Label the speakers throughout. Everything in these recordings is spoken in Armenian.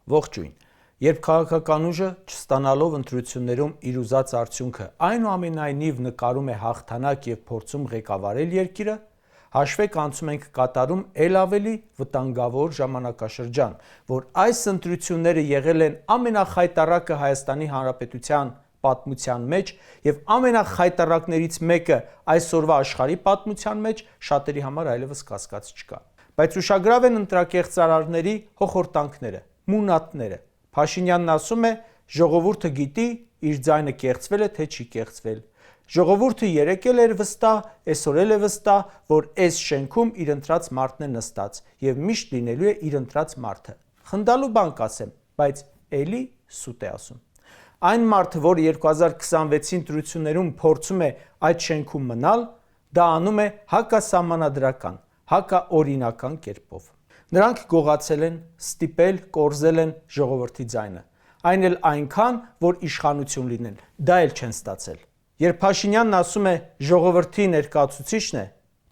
Speaker 1: Ողջույն։ Երբ քաղաքական ուժը չստանալով ընտրություններում իր ուզած արդյունքը այնուամենայնիվ նկարում է հաղթանակ եւ փորձում ղեկավարել երկիրը, հաշվեք անցում ենք կատարում ել ավելի վտանգավոր ժամանակաշրջան, որ այս ընտրությունները եղել են ամենախայտառակը Հայաստանի Հանրապետության պատմության մեջ եւ ամենախայտառակներից մեկը այսօրվա աշխարհի պատմության մեջ շատերի համար այլևս կասկած չկա։ Բայց ուշագրավ են ընտրակեղծարարների հոխորտանքները, մունատները։ Փաշինյանն ասում է, ժողովուրդը գիտի, իր ձայնը կեղծվել է, թե չի կեղծվել։ Ժողովուրդը երեկել էր վստահ, այսօր էլ է վստահ, որ այս շենքում իր ընտրած մարդն է նստած եւ միշտ լինելու է իր ընտրած մարդը։ Խնդալու բան կասեմ, բայց էլի սուտ է ասում։ Այն մարդը, որ 2026-ի ընտրություններում փորձում է այդ շենքում մնալ, դա անում է հակասահմանադրական, հակաօրինական կերպով։ Նրանք գողացել են, ստիպել, կորզել են ժողովրդի ձայնը, այն էլ այնքան, որ իշխանություն լինեն, դա էլ չեն ստացել։ Երբ Փաշինյանն ասում է ժողովրդի ներկայացուցիչն է,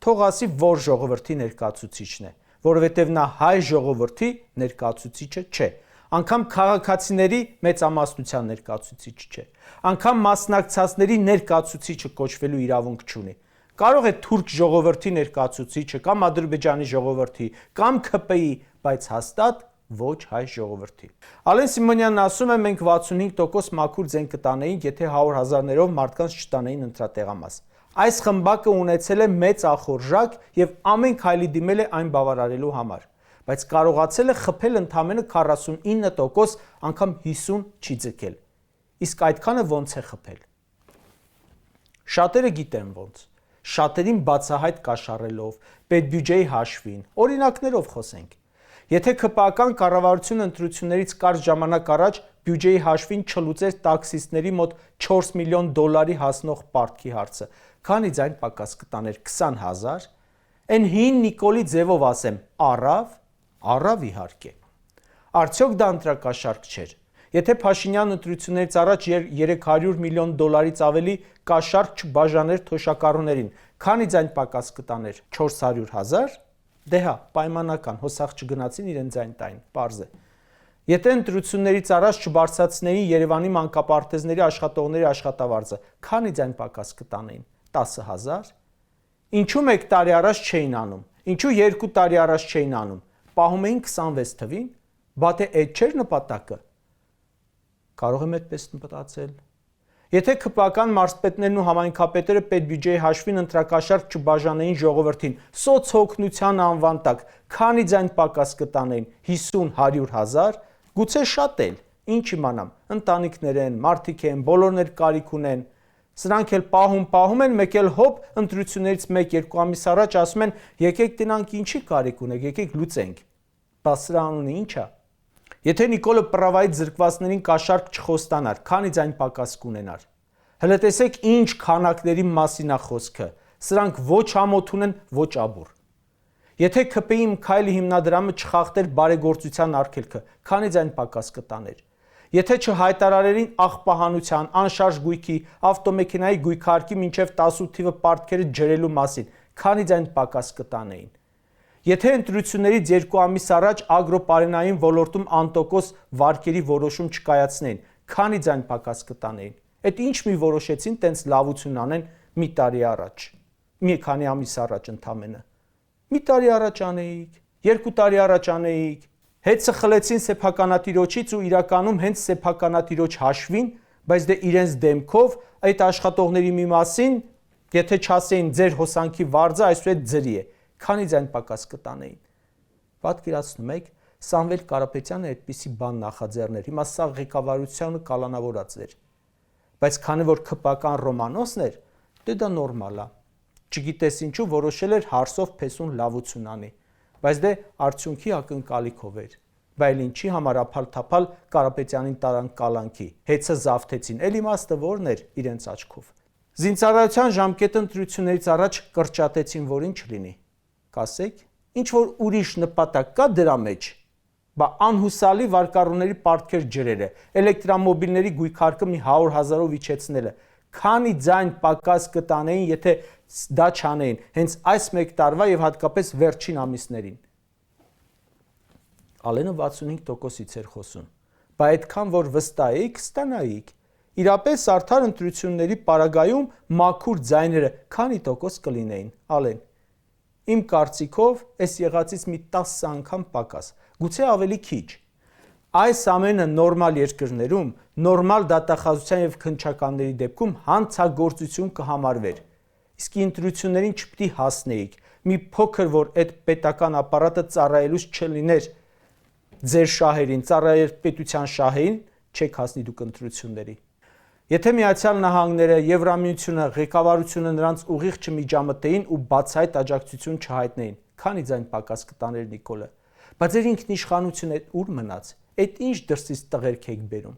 Speaker 1: թող ասի, որ ժողովրդի ներկայացուցիչն է, որովհետև նա հայ ժողովրդի ներկայացուցիչը չէ, անգամ քաղաքացիների մեծամասնության ներկայացուցիչ չէ, անգամ մասնակցածների ներկայացուցիչը կոչվելու իրավունք չունի։ Կարող է թուրք ժողովրդի ներկայացուցիչը կամ Ադրբեջանի ժողովրդի կամ ՔՊ-ի, բայց հաստատ ոչ հայ ժողովրդի։ Ալեն Սիմոնյանն ասում է, մենք 65% մաքուր ձեն կտանեինք, եթե 100,000-ներով մարդկանց չտանեին ընտրատեղամաս։ Այս խմբակը ունեցել է մեծ ախորժակ եւ ամեն քայլի դիմել է այն բավարարելու համար, բայց կարողացել է խփել ընդամենը 49%, անգամ 50 չի ձգել։ Իսկ այդքանը ոնց է խփել։ Շատերը գիտեն ոնց։ Շատերին բացահայտ կաշառելով, պետբյուջեի հաշվին, օրինակներով խոսենք։ Եթե ԿՊԱ-կան կառավարությունը ընտրություններից կարճ ժամանակ առաջ բյուջեի հաշվին չլուծեր տաքսիստների մոտ $4 միլիոն հասնող պարտքի հարցը, քանի ձայն պակաս կտաներ 20,000, այն հին Նիկոլի ձևով ասեմ, առավ իհարկե։ Արդյոք դա ընտրակաշառք չէր։ Եթե Փաշինյան ընտրություններից առաջ $300 միլիոն ավելի կաշառք չբաժաներ թոշակառուներին, քանի ձայն պակաս կտաներ 400,000, դե հա, պայմանական, հոսախ չգնացին իրեն ձայն տային, պարզ է։ Եթե ընտրություններից առաջ չբարձրացնեին Երևանի մանկապարտեզների աշխատողների աշխատավարձը, քանի ձայն պակաս կտանեին 10,000, ինչու 1 տարի առաջ չէին անում, ինչու 2 տարի առաջ չէին անում, պահում էին 26 թվին, բա թե այդ չէր նպատակը։ Կարող եմ այդպես մտածել։ Եթե ԿՊԱ-կան մարզպետներն ու համայնքապետերը պետբյուջեի հաշվին ընտրակաշառք չբաժանեին ժողովրդին, սոցօգնության անվան տակ, քանի ձայն պակաս կտանեին 50-100,000, գուցե շատ էլ, ինչ իմանամ, ընտանիքներ են, մարդիկ են, բոլորն էլ կարիք ունեն։ Սրանք էլ պահում են, մեկ էլ հոպ ընտրություններից 1-2 ամիս առաջ ասում են, եկեք տնանք ինչի կարիք ունեք, եկեք լուծենք։ Բա սրա անունը ի՞նչ է։ Եթե Նիկոլը Պրավայից զրկվածներին կաշառք չխոստանար, քանի ձայն պակաս կունենար։ Հələ տեսեք ինչ քանակների մասին է խոսքը։ Սրանք ոչ ամոթուն են, ոչ աբուր։ Եթե ՔՊ-ի Մքայլի հիմնադրամը չխախտեր բարեգործության արգելքը, քանի ձայն պակաս կտաներ։ Եթե չհայտարարերին աղբահանության, անշարժ գույքի, ավտոմեքենայի գույքարկի մինչև 18 թիվը պարտքերը ջրելու մասին, քանի ձայն պակաս կտանեին։ Եթե ընտրություններից 2 ամիս առաջ ագրոպարենային ոլորտում անտոկոս վարկերի որոշում չկայացնեին, քանի ձայն պակաս կտանեին։ Այդ ինչ մի որոշեցին տենց լավություն անեն մի տարի առաջ, մի քանի ամիս առաջ ընդամենը։ Մի տարի առաջ անեիք, 2 տարի առաջ անեիք, հետը խլեցին սեփականատիրոջից ու իրականում հենց սեփականատիրոջ հաշվին, բայց դե իրենց դեմքով այդ աշխատողների մի մասին, եթե չասեին ձեր հոսանքի վարձը այսուհետ ձրի է, քանի ձայն պակաս կտանեին։ Պատկերացնում եք, Սամվել Կարապետյանը այդպիսի բան նախաձեռներ, հիմա սա ղեկավարությունը կալանավորած էր։ Բայց քանի որ ԿՊԱ-կան Ռոմանոսն էր, դե դա նորմալ է։ Չգիտես ինչու որոշել էր հարսով փեսուն լավություն անի, բայց դե արդյունքի ակնկալիքով էր։ Բայց ինչի համար ափալ-թափալ Կարապետյանին տարան կալանքի, հեծը զավթեցին, էլ իմաստը որն էր իրենց աչքով։ Զինծառայության ժամկետը ընտրություններից առաջ կրճատեցին, որ ինչ լինի։ Կասեք, ինչ որ ուրիշ նպատակ կա դրա մեջ, բա անհուսալի վարկառուների պարտքեր ջրերը, էլեկտրամոբիլների գույքարկը մի 100,000-ով իջեցնելը, քանի ձայն պակաս կտանեին, եթե դա չանեին, հենց այս մեկ տարվա եւ հատկապես վերջին ամիսներին։ Ալենը 65%-ից էր խոսում։ Բայց այդքան որ վստահեիք, ստանայիք։ Իրապես արդար ընտրությունների պարագայում մաքուր ձայները քանի տոկոս կլինեին, Ալեն։ Իմ կարծիքով այս եղածից մի 10 անգամ պակաս, գուցե ավելի քիչ։ Այս ամենը նորմալ երկրներում, նորմալ դատախազության եւ քննչականների դեպքում հանցագործություն կհամարվեր։ Իսկ ընտրություններին չպիտի հասնեիք, մի փոքր որ այդ պետական ապարատը ծառայելուց չլիներ ձեր շահերին, ծառայեր պետության շահերին, չեք հասնի դուք ընտրությունների։ Եթե Միացյալ Նահանգները, Եվրամիությունը, ղեկավարությունը նրանց ուղիղ չմիջամտեին ու բացահայտ աջակցություն չհայտնեին, քանի ձայն պակաս կտաներ Նիկոլը։ Բայց ձեր ինքնիշխանությունը ուր մնաց։ Այդ ինչ դրսից տղերք եք բերում։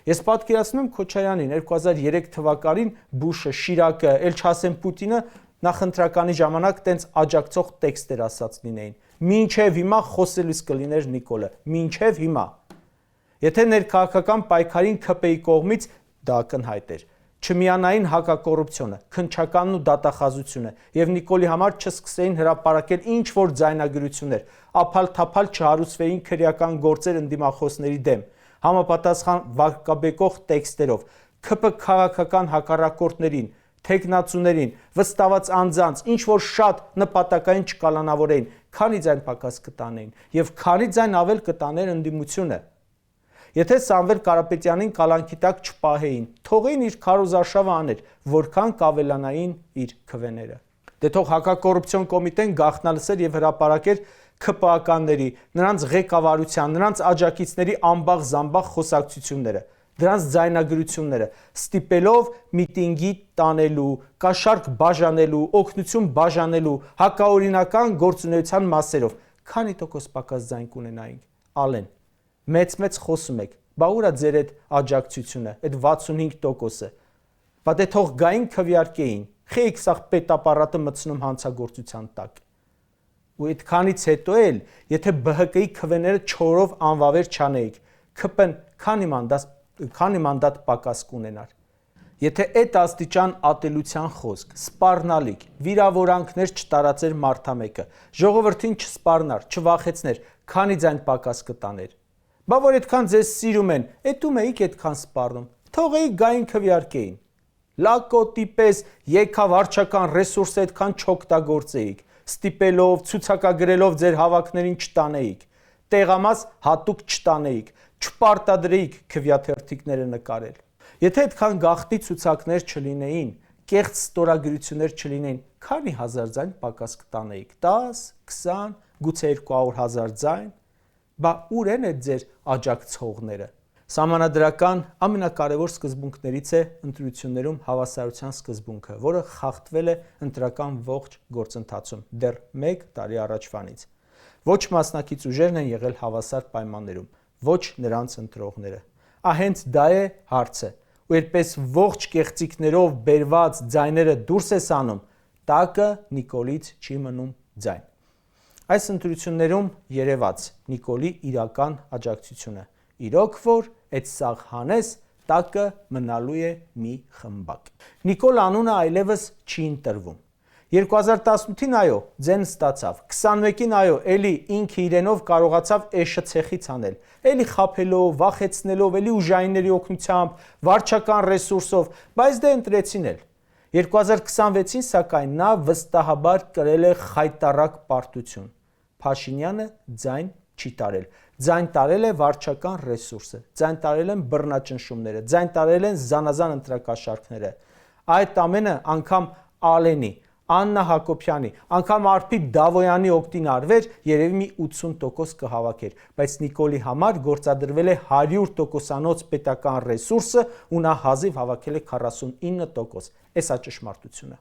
Speaker 1: Ես պատկերացնում եմ Քոչարյանին 2003 թվականին Բուշը, Շիրակը, էլ չասեմ Պուտինը նախընտրականի ժամանակ տենց աջակցող տեքստեր ասած լինեին։ Մինչև հիմա խոսելուց կլիներ Նիկոլը, մինչև հիմա։ Եթե ներքաղաքական պայքարին ՔՊ-ի կողմից դա ակնհայտ էր, չմիանային հակակոռուպցիոնը, քննչականն ու դատախազությունը եւ Նիկոլի համար չսկսեին հրապարակել ինչ որ ձայնագրություններ, ափալ-թափալ չհարուցվեին քրեական գործեր ընդդիմախոսների դեմ, համապատասխան վարկաբեկող տեքստերով, ՔՊ քաղաքական հակառակորդներին, թեկնածուներին, վստահված անձանց, ինչ որ շատ նպատակային չկալանավորեին, քանի ձայն պակաս կտանեին եւ քանի ձայն ավել կտաներ ընդդիմությունը։ Եթե Սամվել Կարապետյանին կալանքի տակ չպահեին, թողեին իր քարոզարշավը աներ, որքան կավելանային իր քվեները։ Դե թող հակակոռուպցիոն կոմիտեն գաղտնալսեր եւ հրապարակեր ՔՊԱ-ականների, նրանց ղեկավարության, նրանց աջակիցների ամբաղ-զամբաղ խոսակցությունները, դրանց ձայնագրությունները, ստիպելով միտինգի տանելու, կաշառք բաժանելու, օգնություն բաժանելու, հակաօրինական գործունեության մասերով, քանի տոկոս պակաս ձայն կունենայինք, Ալեն։ Մեծ խոսում եք, բա ուր է ձեր այդ աջակցությունը, այդ 65%-ը։ Բա դե թող գային քվեարկեին, խեիք սաղ պետապարատը մտցնում հանցագործության տակ։ Ու այդքանից հետո էլ, եթե ԲՀԿ-ի քվեները 4-ով անվավեր չանեիք, ՔՊ-ն քանի մանդատ պակաս կունենար։ Եթե այդ աստիճան ատելության խոսք, սպառնալիք, վիրավորանքներ չտարածեր մարդամեկը, ժողովրդին չսպառնար, չվախեցներ, քանի ձայն պակաս կտաներ։ Բա որ այդքան ձեզ սիրում են, էտում էիք այդքան սպառնում, թողեիք գային քվեարկեին։ Լակոտի պես եկավ վարչական ռեսուրսը այդքան չօգտագործեիք, ստիպելով, ցուցակագրելով ձեր հավաքներին չտանեիք, տեղամաս հատուկ չտանեիք, չպարտադրեիք քվեաթերթիկները նկարել։ Եթե այդքան գաղտնի ցուցակներ չլինեին, կեղծ ստորագրություններ չլինեին, քանի հազար ձայն պակաս կտանեիք, 10, 20, գուցե 200,000 ձայն։ Բա ուր են այդ ձեր աջակցողները։ Սահմանադրական ամենակարևոր սկզբունքներից է ընտրություններում հավասարության սկզբունքը, որը խախտվել է ընտրական ողջ գործընթացում դեռ 1 տարի առաջվանից։ Ոչ մասնակից ուժերն են եղել հավասար պայմաններում, ոչ նրանց ընտրողները։ Հենց դա է հարցը։ Ու այդպես ողջ կեղծիքներով բերված ձայները դուրս ես անում, տակը Նիկոլից չի մնում ձայն։ Այս ընտրություններում երևաց Նիկոլի իրական աջակցությունը։ Իրոք որ այդ սաղ հանես, տակը մնալու է մի խմբակ։ Նիկոլ անունը այլևս չի ընտրվում։ 2018-ին այո, ձեն ստացավ, 21-ին այո, էլի ինքը իրենով կարողացավ էշը ցեխից անել, էլի խափելով, վախեցնելով, էլի ուժայինների օգնությամբ, վարչական ռեսուրսով, բայց դե ընտրեցին էլ։ 2026-ին սակայն նա վստահաբար կրել է խայտառակ պարտություն։ Փաշինյանը ձայն չի տարել։ Ձայն տարել է վարչական ռեսուրսը, ձայն տարել են բռնաճնշումները, ձայն տարել են զանազան ընտրակաշառքները։ Այդ ամենը անգամ Ալենի, Աննա Հակոբյանի, անգամ Արփիկ Դավոյանի օգտին արվեր, երևի մի 80% կհավաքեր, բայց Նիկոլի համար գործադրվել է 100%-անոց պետական ռեսուրսը ու նա հազիվ հավաքել է 49%։ Էս է ճշմարտությունը։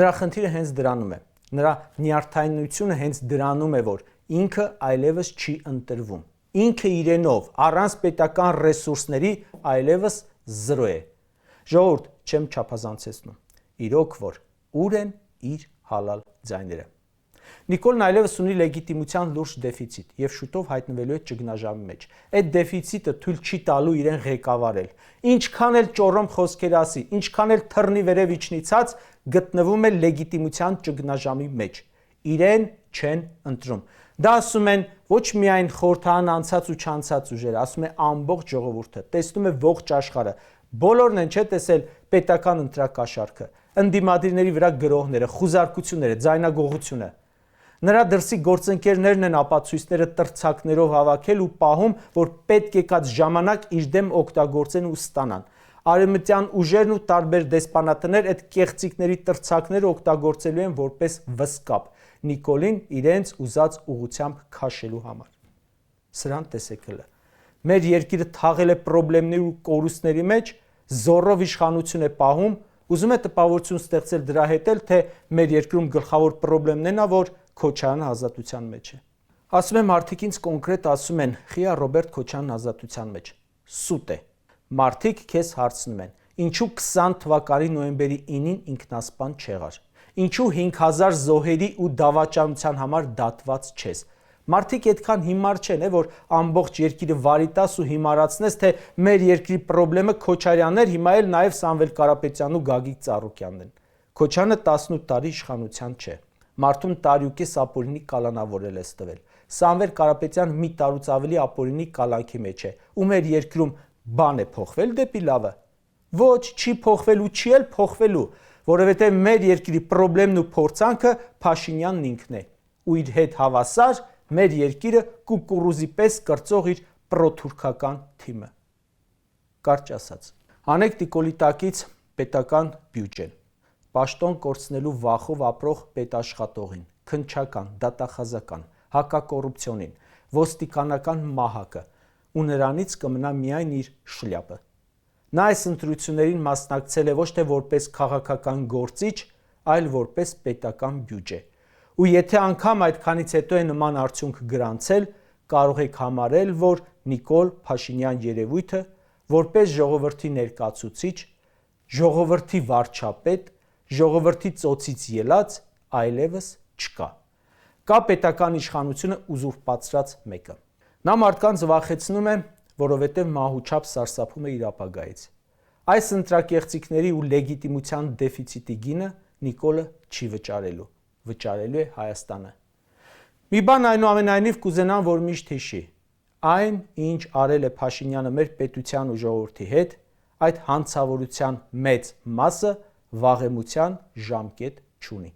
Speaker 1: Նրա խնդիրը հենց դրանում է։ Նրա նյարդայնությունը հենց դրանում է, որ ինքը այլևս չի ընտրվում։ Ինքը իրենով առանց պետական ռեսուրսների այլևս 0 է։ Ժողովուրդ, չեմ չափազանցեցնում։ Իրոք որ ուր են իր հալալ ձայները։ Նիկոլն այլևս ունի լեգիտիմության լուրջ դեֆիցիտ եւ շուտով հայտնվելու է ճգնաժամի մեջ։ Այդ դեֆիցիտը թույլ չի տալու իրեն ղեկավարել։ Ինչքան էլ ճոռոմ խոսքեր ասի, ինչքան էլ թռնի վերև իջնիցած, գտնվում է լեգիտիմության ճգնաժամի մեջ։ Իրեն չեն ընտրում։ Դա ասում են ոչ միայն խորհրդային անցած ու չանցած ուժերը, ասում է ամբողջ ժողովուրդը, տեսնում է ողջ աշխարհը, բոլորն են չէ տեսել պետական ընտրակաշառքը, ընդդիմադիրների վրա գրոհները, խուզարկությունները, ձայնագողությունը։ Նրա դրսի գործընկերներն են ապացույցները տրցակներով հավաքել ու պահում, որ պետք եկած ժամանակ իր դեմ օգտագործեն ու ստանան։ Արևմտյան ուժերն ու տարբեր դեսպանատներ այդ կեղծիկների տրցակները օգտագործելու են որպես վսկապ Նիկոլին իրենց ուզած ուղղությամբ քաշելու համար։ Սրան տեսեք հլը։ Մեր երկիրը թաղել է խնդիրների ու կորուստների մեջ, զորով իշխանություն է պահում, ուզում է տպավորություն ստեղծել դրա հետ էլ, թե մեր երկրում գլխավոր խնդիրն է նա, որ Քոչարյանը ազատության մեջ է։ Ասում եմ, մարդիկ ինձ կոնկրետ ասում են, խիա Ռոբերտ Քոչարյանն ազատության մեջ։ Սուտ է։ Մարդիկ քեզ հարցնում են, ինչու 20 թվականի նոյեմբերի 9-ին ինքնասպան չեղար։ Ինչու 5000 զոհերի ու դավաճանության համար դատված չես։ Մարդիկ այդքան հիմար չեն, որ ամբողջ երկիրը վարիտաս ու հիմարացնես, թե մեր երկրի խնդիրը Քոչարյանն էր, հիմա էլ նաև Սամվել Կարապետյանն ու Գագիկ Ծառուկյանն են։ Քոչարյանը 18 տարի իշխանության չէ։ Մարդուն տարյուկես ապօրինի կալանավորել ես տվել։ Սամվել Կարապետյան մի տարուց ավելի ապօրինի կալանքի մեջ է։ Ու մեր երկրում բան է փոխվել դեպի լավը։ Ոչ, չի փոխվել ու չի էլ փոխվելու, որովհետև մեր երկրի խնդիրն ու փորձանքը Փաշինյանն ինքն է։ Ու իր հետ հավասար մեր երկիրը կուկուռուզի պես կրծող իր պրոթուրքական թիմը։ Կարճ ասած, անեք Տիկոլի տակից պետական բյուջեն, պաշտոն կորցնելու վախով ապրող պետաշխատողին, քննչական, դատախազական, հակակոռուպցիոնին, ոստիկանական մահակը, ու նրանից կմնա միայն իր շլյապը։ Նա այս ընտրություններին մասնակցել է ոչ թե որպես քաղաքական գործիչ, այլ որպես պետական բյուջե։ Ու եթե անգամ այդքանից հետո է նման արդյունք գրանցել, կարող եք համարել, որ Նիկոլ Փաշինյան երևույթը որպես ժողովրդի ներկայացուցիչ, ժողովրդի վարչապետ, ժողովրդի ծոցից ելած այլևս չկա։ Կա պետական իշխանությունը ուզուրպացրած մեկը։ Նա մարդկանց վախեցնում է, որովհետև մահուչափ սարսափում է իր ապագայից։ Այս ընտրակեղծիքների ու լեգիտիմության դեֆիցիտի գինը Նիկոլը չի վճարելու, վճարելու է Հայաստանը։ Մի բան այնուամենայնիվ կուզենամ, որ միշտ հիշի. այն, ինչ արել է Փաշինյանը մեր պետության ու ժողովրդի հետ, այդ հանցավորության մեծ մասը վաղեմության ժամկետ չունի։